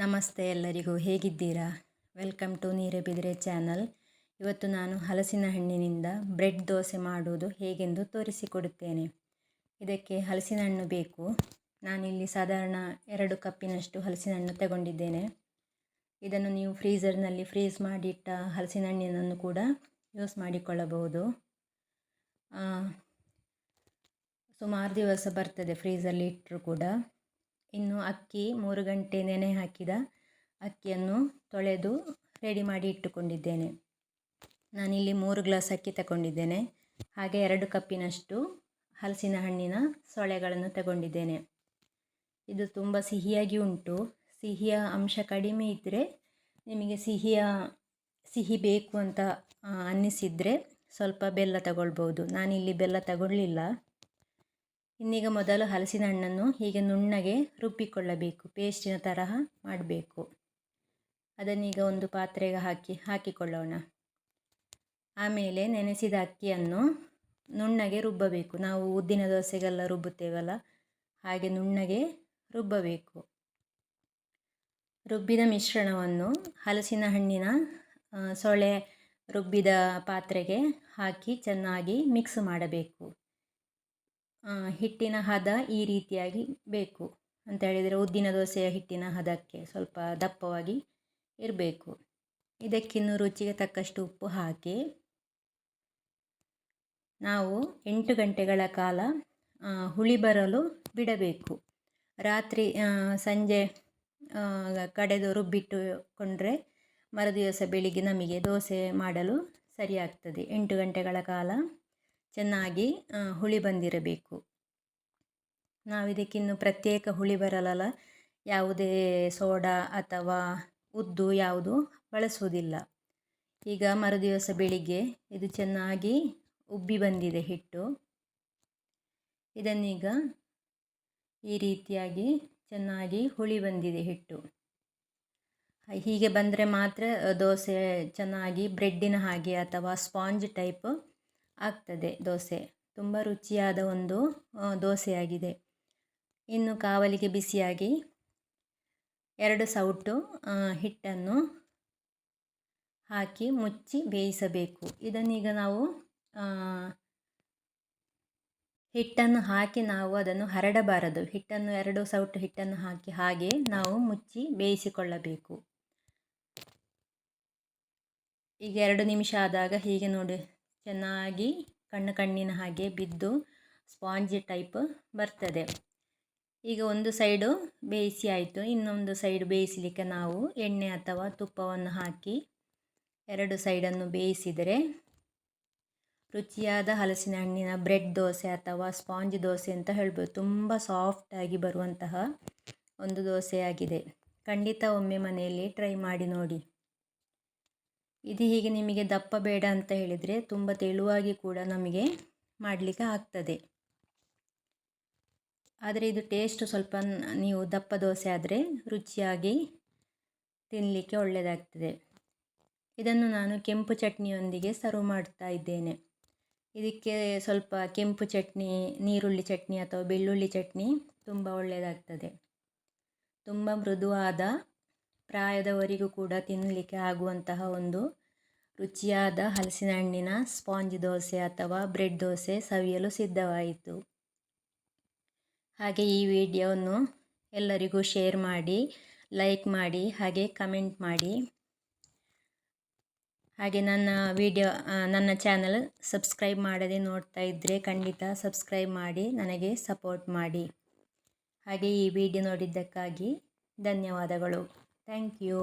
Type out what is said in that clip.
ನಮಸ್ತೆ ಎಲ್ಲರಿಗೂ, ಹೇಗಿದ್ದೀರಾ? ವೆಲ್ಕಮ್ ಟು ನೀರೆಬಿದರೆ ಚಾನಲ್. ಇವತ್ತು ನಾನು ಹಲಸಿನ ಹಣ್ಣಿನಿಂದ ಬ್ರೆಡ್ ದೋಸೆ ಮಾಡುವುದು ಹೇಗೆಂದು ತೋರಿಸಿಕೊಡುತ್ತೇನೆ. ಇದಕ್ಕೆ ಹಲಸಿನ ಹಣ್ಣು ಬೇಕು. ನಾನಿಲ್ಲಿ ಸಾಧಾರಣ 2 ಕಪ್ಪಿನಷ್ಟು ಹಲಸಿನ ಹಣ್ಣು ತಗೊಂಡಿದ್ದೇನೆ. ಇದನ್ನು ನೀವು ಫ್ರೀಝರ್ನಲ್ಲಿ ಫ್ರೀಸ್ ಮಾಡಿಟ್ಟ ಹಲಸಿನ ಹಣ್ಣಿನನ್ನು ಕೂಡ ಯೂಸ್ ಮಾಡಿಕೊಳ್ಳಬಹುದು. ಸುಮಾರು ದಿವಸ ಬರ್ತದೆ ಫ್ರೀಝಲ್ಲಿ ಇಟ್ಟರೂ ಕೂಡ. ಇನ್ನು ಅಕ್ಕಿ 3 ಗಂಟೆ ನೆನೆ ಹಾಕಿದ ಅಕ್ಕಿಯನ್ನು ತೊಳೆದು ರೆಡಿ ಮಾಡಿ ಇಟ್ಟುಕೊಂಡಿದ್ದೇನೆ. ನಾನಿಲ್ಲಿ 3 ಗ್ಲಾಸ್ ಅಕ್ಕಿ ತಗೊಂಡಿದ್ದೇನೆ. ಹಾಗೆ 2 ಕಪ್ಪಿನಷ್ಟು ಹಲಸಿನ ಹಣ್ಣಿನ ಸೊಳೆಗಳನ್ನು ತಗೊಂಡಿದ್ದೇನೆ. ಇದು ತುಂಬ ಸಿಹಿಯಾಗಿ ಉಂಟು. ಸಿಹಿಯ ಅಂಶ ಕಡಿಮೆ ಇದ್ದರೆ, ನಿಮಗೆ ಸಿಹಿ ಬೇಕು ಅಂತ ಅನ್ನಿಸಿದರೆ ಸ್ವಲ್ಪ ಬೆಲ್ಲ ತಗೊಳ್ಬೋದು. ನಾನಿಲ್ಲಿ ಬೆಲ್ಲ ತಗೊಳ್ಳಿಲ್ಲ. ಇನ್ನೀಗ ಮೊದಲು ಹಲಸಿನ ಹಣ್ಣನ್ನು ಹೀಗೆ ನುಣ್ಣಗೆ ರುಬ್ಬಿಕೊಳ್ಳಬೇಕು, ಪೇಸ್ಟಿನ ತರಹ ಮಾಡಬೇಕು. ಅದನ್ನೀಗ ಒಂದು ಪಾತ್ರೆಗೆ ಹಾಕಿಕೊಳ್ಳೋಣ. ಆಮೇಲೆ ನೆನೆಸಿದ ಅಕ್ಕಿಯನ್ನು ನುಣ್ಣಗೆ ರುಬ್ಬಬೇಕು. ನಾವು ಉದ್ದಿನ ದೋಸೆಗೆಲ್ಲ ರುಬ್ಬುತ್ತೇವಲ್ಲ, ಹಾಗೆ ನುಣ್ಣಗೆ ರುಬ್ಬಬೇಕು. ರುಬ್ಬಿದ ಮಿಶ್ರಣವನ್ನು ಹಲಸಿನ ಹಣ್ಣಿನ ಸೊಳೆ ರುಬ್ಬಿದ ಪಾತ್ರೆಗೆ ಹಾಕಿ ಚೆನ್ನಾಗಿ ಮಿಕ್ಸ್ ಮಾಡಬೇಕು. ಹಿಟ್ಟಿನ ಹದ ಈ ರೀತಿಯಾಗಿ ಬೇಕು ಅಂತ ಹೇಳಿದರೆ, ಉದ್ದಿನ ದೋಸೆಯ ಹಿಟ್ಟಿನ ಹದಕ್ಕೆ ಸ್ವಲ್ಪ ದಪ್ಪವಾಗಿ ಇರಬೇಕು. ಇದಕ್ಕಿನ್ನು ರುಚಿಗೆ ತಕ್ಕಷ್ಟು ಉಪ್ಪು ಹಾಕಿ ನಾವು 8 ಗಂಟೆಗಳ ಕಾಲ ಹುಳಿ ಬರಲು ಬಿಡಬೇಕು. ರಾತ್ರಿ ಸಂಜೆ ಕಡೆದು ರುಬ್ಬಿಟ್ಟುಕೊಂಡ್ರೆ ಮರುದಿವಸ ಬೆಳಿಗ್ಗೆ ನಮಗೆ ದೋಸೆ ಮಾಡಲು ಸರಿಯಾಗ್ತದೆ. 8 ಗಂಟೆಗಳ ಕಾಲ ಚೆನ್ನಾಗಿ ಹುಳಿ ಬಂದಿರಬೇಕು. ನಾವಿದಕ್ಕಿನ್ನು ಪ್ರತ್ಯೇಕ ಹುಳಿ ಬರಲಲ್ಲ, ಯಾವುದೇ ಸೋಡಾ ಅಥವಾ ಉದ್ದು ಯಾವುದು ಬಳಸುವುದಿಲ್ಲ. ಈಗ ಮರುದಿವಸ ಬೆಳಿಗ್ಗೆ ಇದು ಚೆನ್ನಾಗಿ ಉಬ್ಬಿ ಬಂದಿದೆ ಹಿಟ್ಟು. ಇದನ್ನೀಗ ಈ ರೀತಿಯಾಗಿ ಚೆನ್ನಾಗಿ ಹುಳಿ ಬಂದಿದೆ ಹಿಟ್ಟು. ಹೀಗೆ ಬಂದರೆ ಮಾತ್ರ ದೋಸೆ ಚೆನ್ನಾಗಿ ಬ್ರೆಡ್ಡಿನ ಹಾಗೆ ಅಥವಾ ಸ್ಪಾಂಜ್ ಟೈಪ್ ಆಗ್ತದೆ. ದೋಸೆ ತುಂಬ ರುಚಿಯಾದ ಒಂದು ದೋಸೆಯಾಗಿದೆ. ಇನ್ನು ಕಾವಲಿಗೆ ಬಿಸಿಯಾಗಿ 2 ಸೌಟು ಹಿಟ್ಟನ್ನು ಹಾಕಿ ಮುಚ್ಚಿ ಬೇಯಿಸಬೇಕು. ಇದನ್ನೀಗ ನಾವು ಹಿಟ್ಟನ್ನು ಹಾಕಿ ನಾವು ಅದನ್ನು ಹರಡಬಾರದು. ಹಿಟ್ಟನ್ನು 2 ಸೌಟು ಹಿಟ್ಟನ್ನು ಹಾಕಿ ಹಾಗೆ ನಾವು ಮುಚ್ಚಿ ಬೇಯಿಸಿಕೊಳ್ಳಬೇಕು. ಈಗ 2 ನಿಮಿಷ ಆದಾಗ ಹೀಗೆ ನೋಡಿ, ಚೆನ್ನಾಗಿ ಕಣ್ಣಿನ ಹಾಗೆ ಬಿದ್ದು ಸ್ಪಾಂಜ್ ಟೈಪ್ ಬರ್ತದೆ. ಈಗ ಒಂದು ಸೈಡು ಬೇಯಿಸಿ ಆಯಿತು. ಇನ್ನೊಂದು ಸೈಡು ಬೇಯಿಸಲಿಕ್ಕೆ ನಾವು ಎಣ್ಣೆ ಅಥವಾ ತುಪ್ಪವನ್ನು ಹಾಕಿ 2 ಸೈಡನ್ನು ಬೇಯಿಸಿದರೆ ರುಚಿಯಾದ ಹಲಸಿನ ಹಣ್ಣಿನ ಬ್ರೆಡ್ ದೋಸೆ ಅಥವಾ ಸ್ಪಾಂಜ್ ದೋಸೆ ಅಂತ ಹೇಳ್ಬೋದು. ತುಂಬ ಸಾಫ್ಟಾಗಿ ಬರುವಂತಹ ಒಂದು ದೋಸೆಯಾಗಿದೆ. ಖಂಡಿತ ಒಮ್ಮೆ ಮನೆಯಲ್ಲಿ ಟ್ರೈ ಮಾಡಿ ನೋಡಿ. ಇದು ಹೀಗೆ ನಿಮಗೆ ದಪ್ಪ ಬೇಡ ಅಂತ ಹೇಳಿದರೆ ತುಂಬ ತೆಳುವಾಗಿ ಕೂಡ ನಮಗೆ ಮಾಡಲಿಕ್ಕೆ ಆಗ್ತದೆ. ಆದರೆ ಇದು ಟೇಸ್ಟ್ ಸ್ವಲ್ಪ ನೀವು ದಪ್ಪ ದೋಸೆ ಆದರೆ ರುಚಿಯಾಗಿ ತಿನ್ನಲಿಕ್ಕೆ ಒಳ್ಳೆಯದಾಗ್ತದೆ. ಇದನ್ನು ನಾನು ಕೆಂಪು ಚಟ್ನಿಯೊಂದಿಗೆ ಸರ್ವ್ ಮಾಡ್ತಾ ಇದ್ದೇನೆ. ಇದಕ್ಕೆ ಸ್ವಲ್ಪ ಕೆಂಪು ಚಟ್ನಿ, ನೀರುಳ್ಳಿ ಚಟ್ನಿ ಅಥವಾ ಬೆಳ್ಳುಳ್ಳಿ ಚಟ್ನಿ ತುಂಬ ಒಳ್ಳೆಯದಾಗ್ತದೆ. ತುಂಬ ಮೃದುವಾದ, ಪ್ರಾಯದವರಿಗೂ ಕೂಡ ತಿನ್ನಲಿಕ್ಕೆ ಆಗುವಂತಹ ಒಂದು ರುಚಿಯಾದ ಹಲಸಿನ ಹಣ್ಣಿನ ಸ್ಪಾಂಜ್ ದೋಸೆ ಅಥವಾ ಬ್ರೆಡ್ ದೋಸೆ ಸವಿಯಲು ಸಿದ್ಧವಾಯಿತು. ಹಾಗೆ ಈ ವಿಡಿಯೋವನ್ನು ಎಲ್ಲರಿಗೂ ಶೇರ್ ಮಾಡಿ, ಲೈಕ್ ಮಾಡಿ, ಹಾಗೆ ಕಮೆಂಟ್ ಮಾಡಿ. ಹಾಗೆ ನನ್ನ ಚಾನಲ್ ಸಬ್ಸ್ಕ್ರೈಬ್ ಮಾಡದೆ ನೋಡ್ತಾ ಇದ್ದರೆ ಖಂಡಿತ ಸಬ್ಸ್ಕ್ರೈಬ್ ಮಾಡಿ ನನಗೆ ಸಪೋರ್ಟ್ ಮಾಡಿ. ಹಾಗೆ ಈ ವಿಡಿಯೋ ನೋಡಿದ್ದಕ್ಕಾಗಿ ಧನ್ಯವಾದಗಳು. Thank you.